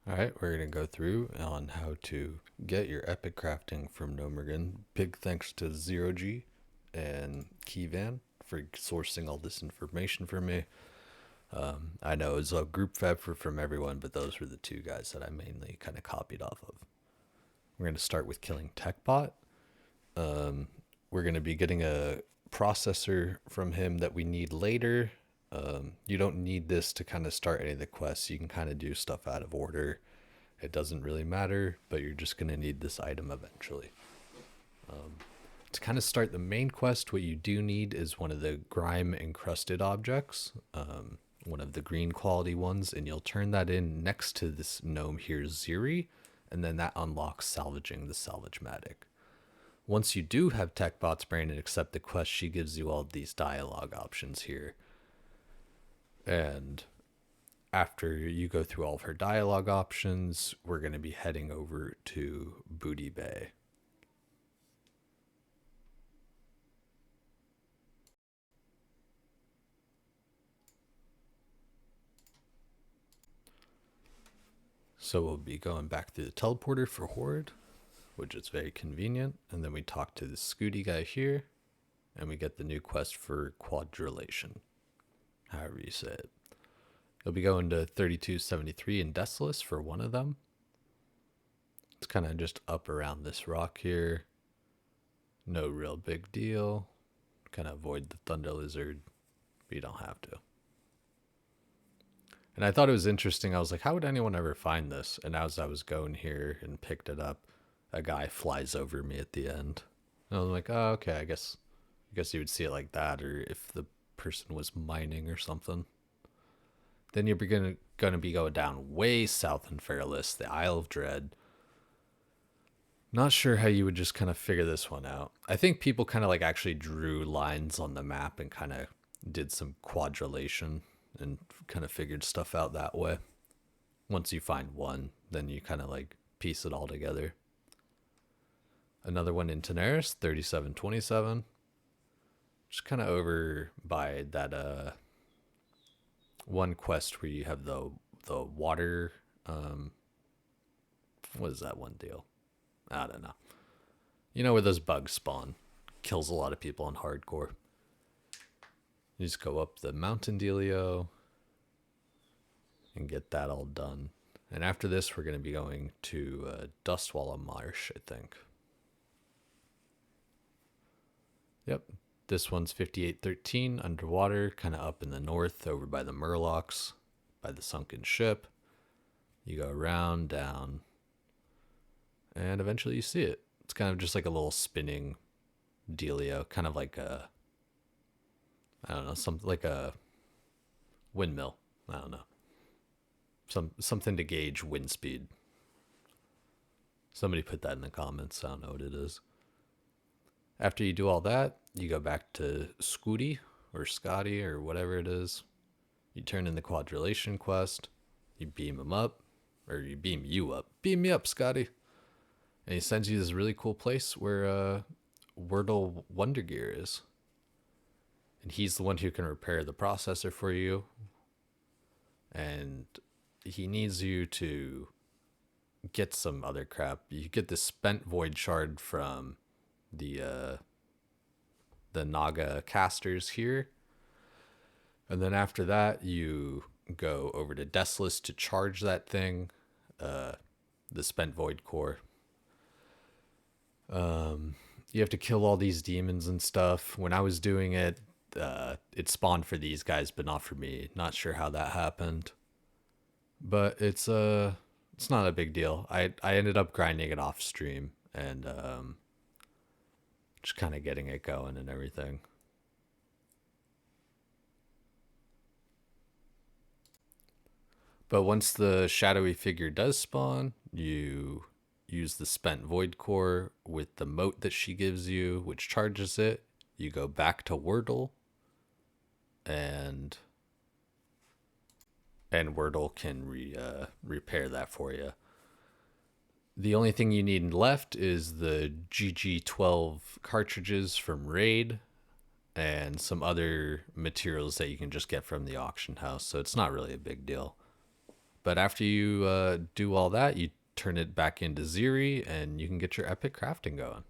Alright, we're going to go through on how to get your epic crafting from Gnomer. Big thanks to Zeroji and Keyvan for sourcing all this information for me. I know it's a group effort from everyone, but those were the two guys that I mainly kind of copied off of. We're going to start with killing TechBot. We're going to be getting a processor from him that we need later. You don't need this to kind of start any of the quests. You can kind of do stuff out of order. It doesn't really matter, but you're just going to need this item eventually. To kind of start the main quest, what you do need is one of the grime encrusted objects, one of the green quality ones, and you'll turn that in next to this gnome here, Zeri, and then that unlocks salvaging the salvage-matic. Once you do have TechBot's brain and accept the quest, she gives you all these dialogue options here. And after you go through all of her dialogue options, we're going to be heading over to Booty Bay. So we'll be going back through the teleporter for Horde, which is very convenient. And then we talk to the Scooty guy here, and we get the new quest for Quadrillation, however you say it. You'll be going to 3273 in Desolus for one of them. It's kind of just up around this rock here. No real big deal. Kind of avoid the Thunder Lizard, but you don't have to. And I thought it was interesting. I was like, how would anyone ever find this? And as I was going here and picked it up, a guy flies over me at the end. And I was like, oh, okay, I guess you would see it like that, or if the person was mining or something. Then you're going to be going down way south in Fairless, the Isle of Dread. Not sure how you would just kind of figure this one out. I think people kind of like actually drew lines on the map and kind of did some quadrillation and kind of figured stuff out that way. Once you find one, then you kind of like piece it all together. Another one in Tenaris, 3727. Just kind of over by that one quest where you have the water. What is that one deal? I don't know. You know where those bugs spawn. Kills a lot of people on hardcore. You just go up the mountain dealio and get that all done. And after this, we're going to be going to Dustwalla Marsh, I think. Yep. This one's 5813 underwater, kind of up in the north over by the Murlocs, by the sunken ship. You go around, down, and eventually you see it. It's kind of just like a little spinning dealio, kind of like a, I don't know, something like a windmill. I don't know. Something to gauge wind speed. Somebody put that in the comments. I don't know what it is. After you do all that, you go back to Scooty or Scotty or whatever it is. You turn in the quadrillation quest. You beam him up, or you beam you up. Beam me up, Scotty. And he sends you this really cool place where Wordle Wonder Gear is. And he's the one who can repair the processor for you. And he needs you to get some other crap. You get this spent void shard from the Naga casters here. And then after that, you go over to Desolus to charge that thing, the spent void core. You have to kill all these demons and stuff. When I was doing it, it spawned for these guys, but not for me. Not sure how that happened, but it's not a big deal. I ended up grinding it off stream and just kind of getting it going and everything. But once the shadowy figure does spawn, you use the spent void core with the mote that she gives you, which charges it. You go back to Wordle, and Wordle can repair that for you. The only thing you need left is the GG12 cartridges from Raid and some other materials that you can just get from the auction house. So it's not really a big deal. But after you do all that, you turn it back into Zeri, and you can get your epic crafting going.